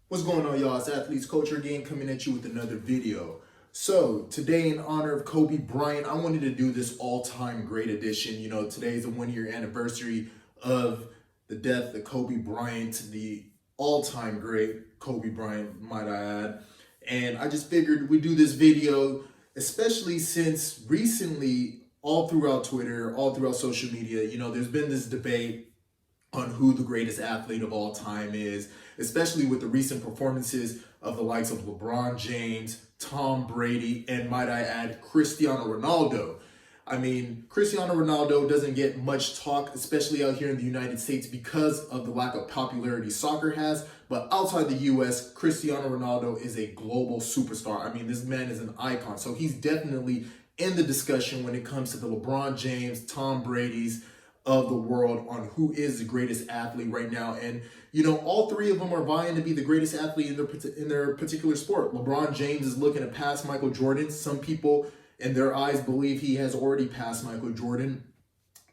What's going on, y'all? It's Athletes Culture again, coming at you with another video. So today, in honor of Kobe Bryant, I wanted to do this all-time great edition. You know, today is the one-year anniversary of the death of Kobe Bryant, the all-time great Kobe Bryant, might I add. And I just figured we'd do this video, especially since recently, all throughout Twitter, all throughout social media, you know, there's been this debate on who the greatest athlete of all time is, especially with the recent performances of the likes of LeBron James, Tom Brady, and might I add, Cristiano Ronaldo. I mean, Cristiano Ronaldo doesn't get much talk, especially out here in the United States, because of the lack of popularity soccer has. But outside the US, Cristiano Ronaldo is a global superstar. I mean, this man is an icon. So he's definitely in the discussion when it comes to the LeBron James, Tom Brady's of the world on who is the greatest athlete right now. And, you know, all three of them are vying to be the greatest athlete in their particular sport. LeBron James is looking to pass Michael Jordan. Some people in their eyes believe he has already passed Michael Jordan.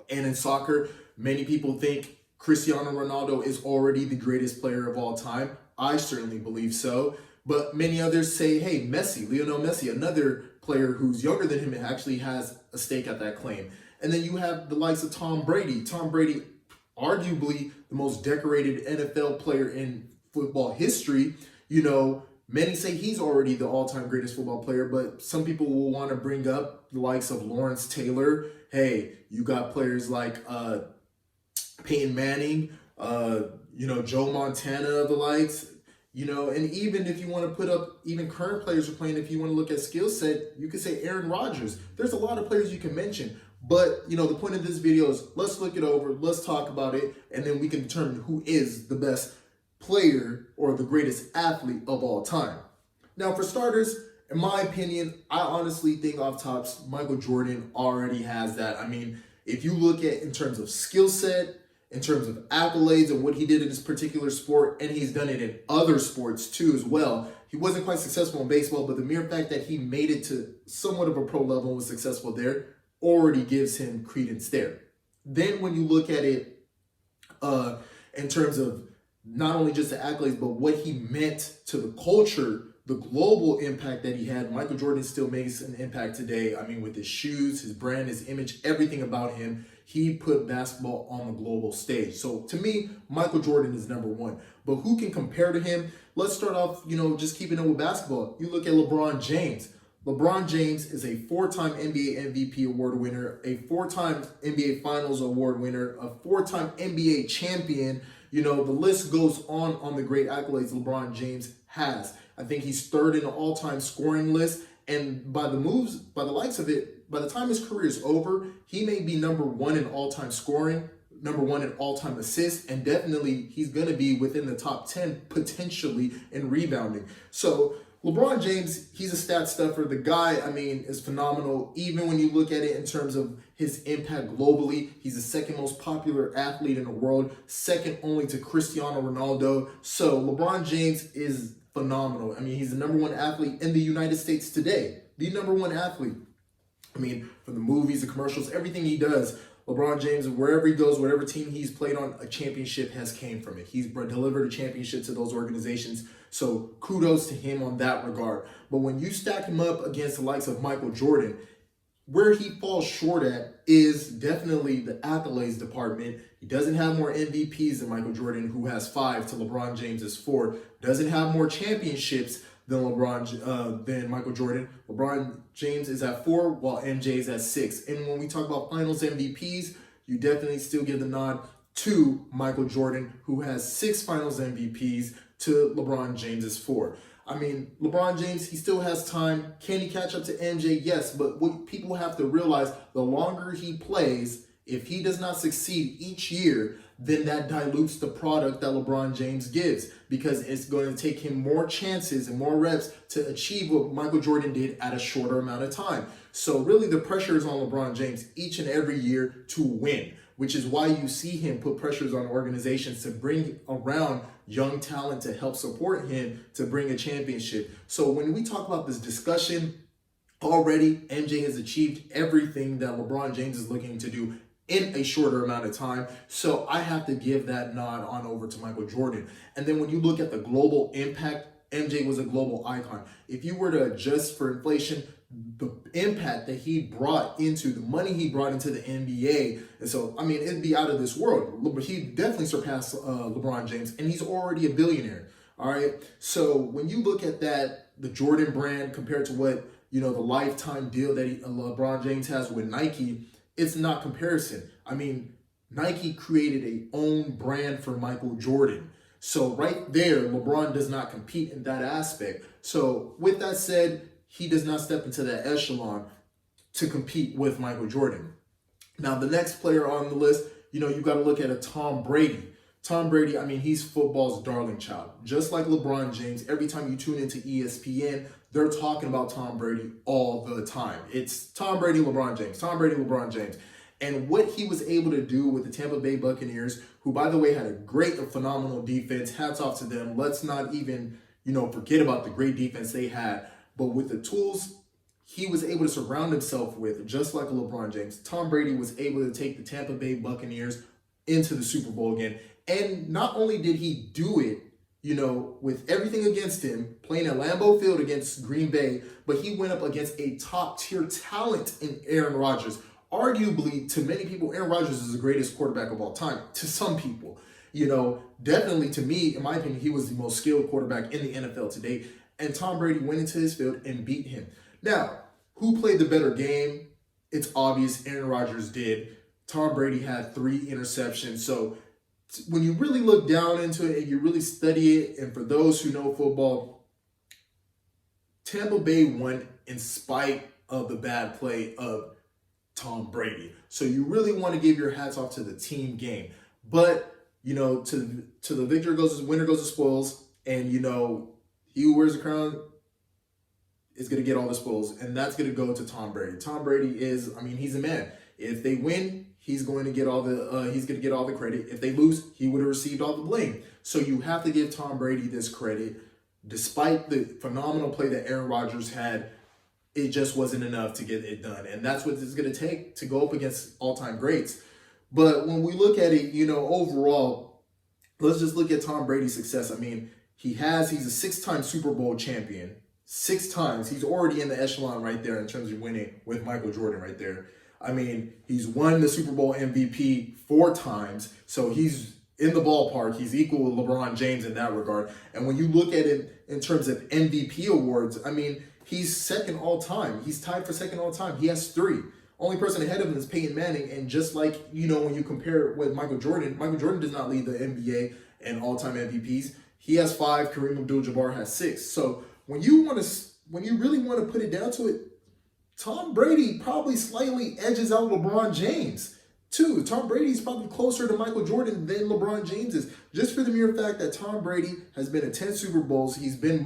And in soccer, many people think Cristiano Ronaldo is already the greatest player of all time. I certainly believe so. But many others say, hey, Lionel Messi, another player who's younger than him, actually has a stake at that claim. And then you have the likes of Tom Brady. Tom Brady, arguably the most decorated NFL player in football history. You know, many say he's already the all-time greatest football player, but some people will want to bring up the likes of Lawrence Taylor. Hey, you got players like Peyton Manning, Joe Montana of the likes. You know, and even if you want to put up even current players who are playing, if you want to look at skill set, you could say Aaron Rodgers. There's a lot of players you can mention. But, you know, the point of this video is let's look it over, let's talk about it, and then we can determine who is the best player or the greatest athlete of all time. Now, for starters, in my opinion, I honestly think off tops, Michael Jordan already has that. I mean, if you look at in terms of skill set, in terms of accolades and what he did in this particular sport, and he's done it in other sports too as well. He wasn't quite successful in baseball, but the mere fact that he made it to somewhat of a pro level and was successful there already gives him credence there. Then when you look at it in terms of not only just the accolades, but what he meant to the culture, the global impact that he had, Michael Jordan still makes an impact today. I mean, with his shoes, his brand, his image, everything about him, he put basketball on the global stage. So to me, Michael Jordan is number one. But who can compare to him? Let's start off, just keeping it with basketball. You look at LeBron James. LeBron James is a four-time NBA MVP award winner, a four-time NBA Finals award winner, a four-time NBA champion. You know, the list goes on the great accolades LeBron James has. I think he's third in the all-time scoring list. And by the likes of it, by the time his career is over, he may be number one in all-time scoring, number one in all-time assists, and definitely he's going to be within the top 10 potentially in rebounding. So LeBron James, he's a stat stuffer. The guy, I mean, is phenomenal. Even when you look at it in terms of his impact globally, he's the second most popular athlete in the world, second only to Cristiano Ronaldo. So LeBron James is phenomenal. I mean, he's the number one athlete in the United States today. The number one athlete. I mean, from the movies, the commercials, everything he does, LeBron James, wherever he goes, whatever team he's played on, a championship has came from it. He's delivered a championship to those organizations. So kudos to him on that regard. But when you stack him up against the likes of Michael Jordan, where he falls short at is definitely the accolades department. He doesn't have more MVPs than Michael Jordan, who has 5 to LeBron James's 4. Doesn't have more championships than Michael Jordan. LeBron James is at 4, while MJ is at 6. And when we talk about Finals MVPs, you definitely still give the nod to Michael Jordan, who has 6 Finals MVPs to LeBron James's 4. I mean, LeBron James, he still has time. Can he catch up to MJ? Yes, but what people have to realize, the longer he plays, if he does not succeed each year, then that dilutes the product that LeBron James gives, because it's going to take him more chances and more reps to achieve what Michael Jordan did at a shorter amount of time. So really the pressure is on LeBron James each and every year to win, which is why you see him put pressures on organizations to bring around young talent to help support him to bring a championship. So when we talk about this discussion, already MJ has achieved everything that LeBron James is looking to do in a shorter amount of time. So I have to give that nod on over to Michael Jordan. And then when you look at the global impact, MJ was a global icon. If you were to adjust for inflation, the impact that he brought into, the money he brought into the NBA, and so, I mean, it'd be out of this world. But he definitely surpassed LeBron James, and he's already a billionaire. All right. So when you look at that, the Jordan brand compared to what, the lifetime deal that LeBron James has with Nike, it's not comparison. I mean, Nike created a own brand for Michael Jordan. So right there, LeBron does not compete in that aspect. So with that said, he does not step into that echelon to compete with Michael Jordan. Now, the next player on the list, you got to look at a Tom Brady. Tom Brady, I mean, he's football's darling child. Just like LeBron James, every time you tune into ESPN, they're talking about Tom Brady all the time. It's Tom Brady, LeBron James, Tom Brady, LeBron James. And what he was able to do with the Tampa Bay Buccaneers, who, by the way, had a phenomenal defense. Hats off to them. Let's not even, forget about the great defense they had. But with the tools he was able to surround himself with, just like LeBron James, Tom Brady was able to take the Tampa Bay Buccaneers into the Super Bowl again. And not only did he do it, with everything against him, playing at Lambeau Field against Green Bay, but he went up against a top-tier talent in Aaron Rodgers. Arguably, to many people, Aaron Rodgers is the greatest quarterback of all time. To some people, definitely to me, in my opinion, he was the most skilled quarterback in the NFL today. And Tom Brady went into his field and beat him. Now, who played the better game? It's obvious Aaron Rodgers did. Tom Brady had 3 interceptions. So when you really look down into it and you really study it, and for those who know football, Tampa Bay won in spite of the bad play of Tom Brady. So you really want to give your hats off to the team game. But, to the victor goes, the winner goes the spoils. And, he who wears the crown is going to get all the spoils. And that's going to go to Tom Brady. Tom Brady is, he's a man. If they win, he's going to get all the credit. If they lose, he would have received all the blame. So you have to give Tom Brady this credit. Despite the phenomenal play that Aaron Rodgers had, it just wasn't enough to get it done. And that's what it's going to take to go up against all-time greats. But when we look at it, overall, let's just look at Tom Brady's success. He's a 6-time Super Bowl champion. 6 times. He's already in the echelon right there in terms of winning with Michael Jordan right there. He's won the Super Bowl MVP 4 times. So he's in the ballpark. He's equal with LeBron James in that regard. And when you look at it in terms of MVP awards, he's second all time. He's tied for second all time. He has 3. Only person ahead of him is Peyton Manning. And just like, when you compare it with Michael Jordan does not lead the NBA in all-time MVPs. He has 5. Kareem Abdul-Jabbar has 6. So when you really want to put it down to it, Tom Brady probably slightly edges out LeBron James too. Tom Brady's probably closer to Michael Jordan than LeBron James is, just for the mere fact that Tom Brady has been in 10 Super Bowls. He's been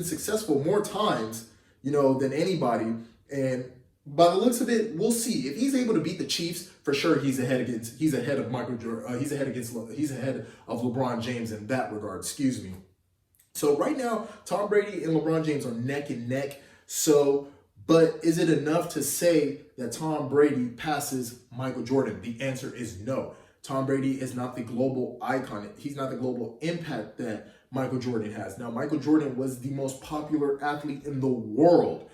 successful more times, than anybody. And by the looks of it, we'll see. If he's able to beat the Chiefs, for sure he's ahead of Michael Jordan. He's ahead of LeBron James in that regard. Excuse me. So right now, Tom Brady and LeBron James are neck and neck. But is it enough to say that Tom Brady passes Michael Jordan? The answer is no. Tom Brady is not the global icon. He's not the global impact that Michael Jordan has. Now, Michael Jordan was the most popular athlete in the world.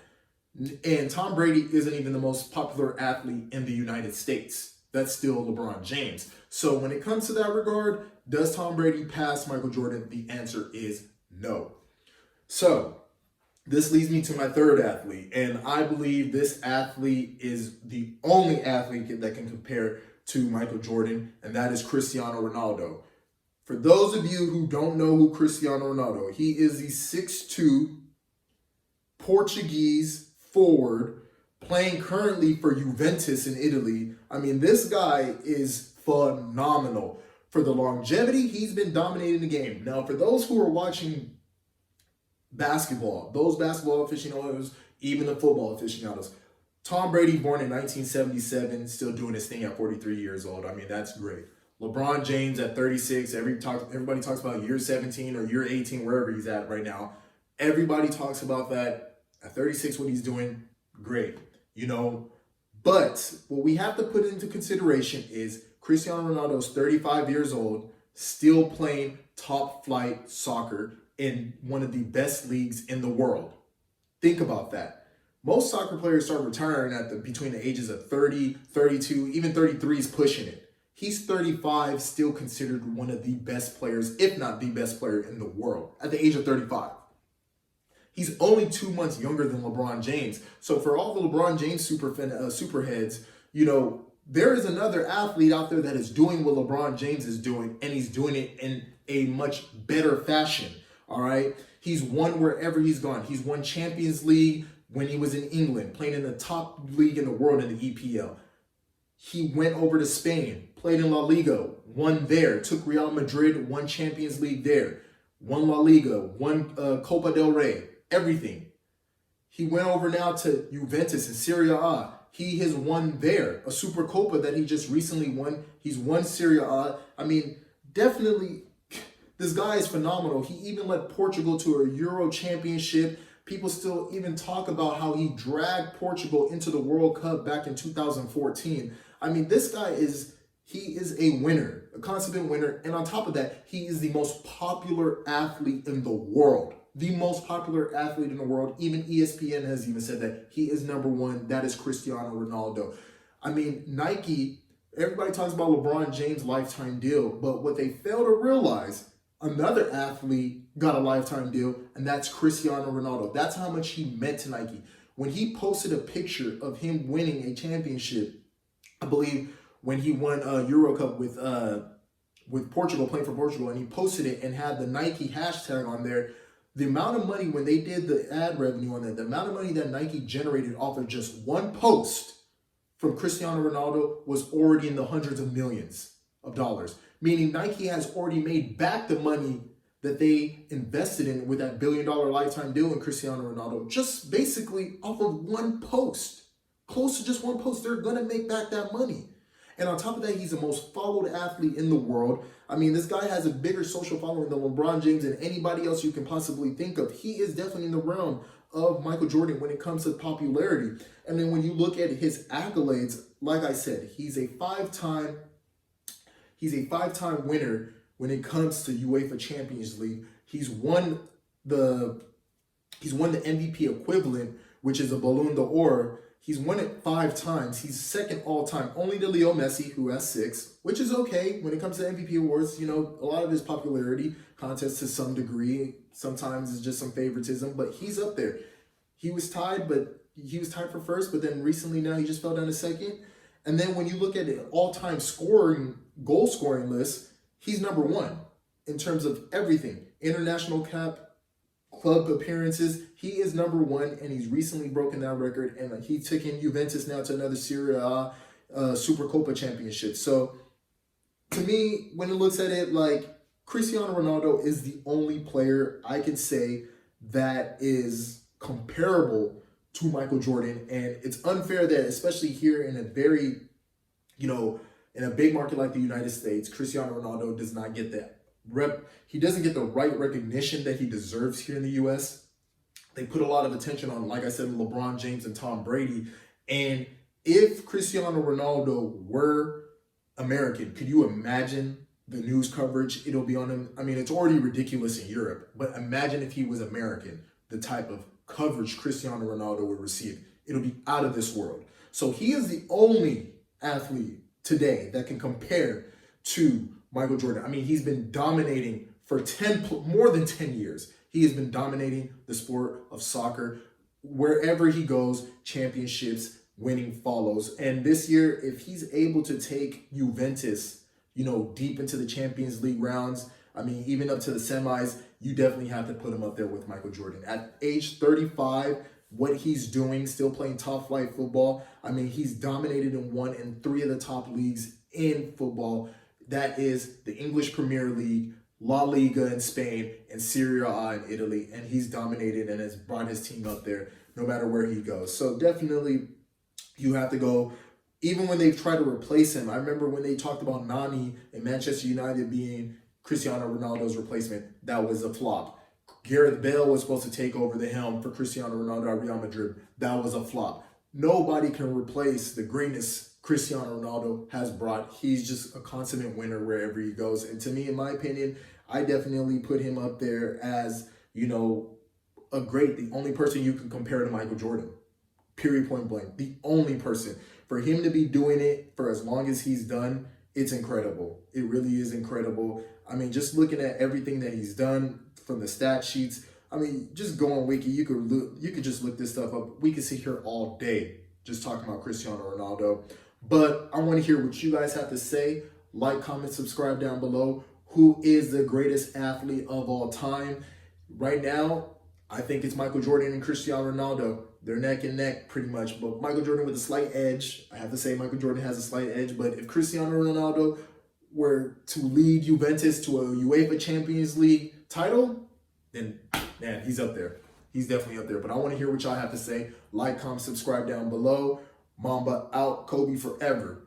And Tom Brady isn't even the most popular athlete in the United States. That's still LeBron James. So when it comes to that regard, does Tom Brady pass Michael Jordan? The answer is no. So this leads me to my third athlete, and I believe this athlete is the only athlete that can compare to Michael Jordan, and that is Cristiano Ronaldo. For those of you who don't know who Cristiano Ronaldo, he is the 6'2" Portuguese forward playing currently for Juventus in Italy. This guy is phenomenal. For the longevity, he's been dominating the game. Now, for those who are watching basketball, those basketball aficionados, even the football aficionados, Tom Brady, born in 1977, still doing his thing at 43 years old. That's great. LeBron James at 36, everybody talks about year 17 or year 18, wherever he's at right now. Everybody talks about that. At 36, what he's doing, great. But what we have to put into consideration is Cristiano Ronaldo is 35 years old, still playing top flight soccer in one of the best leagues in the world. Think about that. Most soccer players start retiring between the ages of 30, 32, even 33 is pushing it. He's 35, still considered one of the best players, if not the best player in the world, at the age of 35. He's only 2 months younger than LeBron James. So for all the LeBron James superheads, there is another athlete out there that is doing what LeBron James is doing, and he's doing it in a much better fashion. All right. He's won wherever he's gone. He's won Champions League when he was in England, playing in the top league in the world in the EPL. He went over to Spain, played in La Liga, won there, took Real Madrid, won Champions League there, won La Liga, won Copa del Rey, everything. He went over now to Juventus in Serie A. He has won there, a Super Copa that he just recently won. He's won Serie A. I mean, definitely, this guy is phenomenal. He even led Portugal to a Euro championship. People still even talk about how he dragged Portugal into the World Cup back in 2014. I mean, this guy is a winner, a consummate winner. And on top of that, he is the most popular athlete in the world. The most popular athlete in the world. Even ESPN has even said that he is number one. That is Cristiano Ronaldo. I mean, Nike, everybody talks about LeBron James' lifetime deal, but what they fail to realize, another athlete got a lifetime deal, and that's Cristiano Ronaldo. That's how much he meant to Nike. When he posted a picture of him winning a championship, I believe when he won a Euro Cup with Portugal, playing for Portugal, and he posted it and had the Nike hashtag on there, the amount of money when they did the ad revenue on that, the amount of money that Nike generated off of just one post from Cristiano Ronaldo was already in the hundreds of millions of dollars. Meaning Nike has already made back the money that they invested in with that $1 billion lifetime deal in Cristiano Ronaldo, just basically off of one post. Close to just one post, they're going to make back that money. And on top of that, he's the most followed athlete in the world. I mean, this guy has a bigger social following than LeBron James and anybody else you can possibly think of. He is definitely in the realm of Michael Jordan when it comes to popularity. And then when you look at his accolades, like I said, he's a five-time winner when it comes to UEFA Champions League. He's won the MVP equivalent, which is a Ballon d'Or. He's won it 5 times. He's second all time, only to Leo Messi, who has 6, which is okay when it comes to MVP awards. A lot of his popularity contests to some degree. Sometimes it's just some favoritism, but he's up there. He was tied for first, but then recently now he just fell down to second. And then when you look at the all-time goal scoring list, he's number 1 in terms of everything. International club appearances, he is number 1, and he's recently broken that record. And he took in Juventus now to another Serie A Super Copa championship. So to me, when it looks at it, like, Cristiano Ronaldo is the only player I can say that is comparable to Michael Jordan. And it's unfair that, especially here in a very, in a big market like the United States, Cristiano Ronaldo does not get that he doesn't get the right recognition that he deserves here in the U.S. They put a lot of attention on, like I said, LeBron James and Tom Brady. And if Cristiano Ronaldo were American, could you imagine the news coverage it'll be on him? I mean, it's already ridiculous in Europe, but imagine if he was American, the type of coverage Cristiano Ronaldo would receive. It'll be out of this world. So he is the only athlete today that can compare to Michael Jordan. I mean, he's been dominating for more than 10 years. He has been dominating the sport of soccer. Wherever he goes, championships, winning follows. And this year, if he's able to take Juventus, deep into the Champions League rounds, I mean, even up to the semis, you definitely have to put him up there with Michael Jordan. At age 35, what he's doing, still playing top flight football. I mean, he's dominated and won in 3 of the top leagues in football. That is the English Premier League, La Liga in Spain, and Serie A in Italy. And he's dominated and has brought his team up there no matter where he goes. So definitely you have to go. Even when they've tried to replace him, I remember when they talked about Nani and Manchester United being Cristiano Ronaldo's replacement, that was a flop. Gareth Bale was supposed to take over the helm for Cristiano Ronaldo at Real Madrid. That was a flop. nobody can replace the greatness Cristiano Ronaldo has brought. He's just a consummate winner wherever he goes. And to me, in my opinion, I definitely put him up there as, the only person you can compare to Michael Jordan. Period, point blank. The only person. For him to be doing it for as long as he's done, it's incredible. It really is incredible. I mean, just looking at everything that he's done from the stat sheets. I mean, just go on Wiki. You could just look this stuff up. We could sit here all day just talking about Cristiano Ronaldo. But I want to hear what you guys have to say. Like, comment, subscribe down below. Who is the greatest athlete of all time? Right now, I think it's Michael Jordan and Cristiano Ronaldo. They're neck and neck pretty much, but Michael Jordan with a slight edge. I have to say Michael Jordan has a slight edge, but if Cristiano Ronaldo were to lead Juventus to a UEFA Champions League title, then man, he's up there. He's definitely up there, but I want to hear what y'all have to say. Like, comment, subscribe down below. Mamba out, Kobe forever.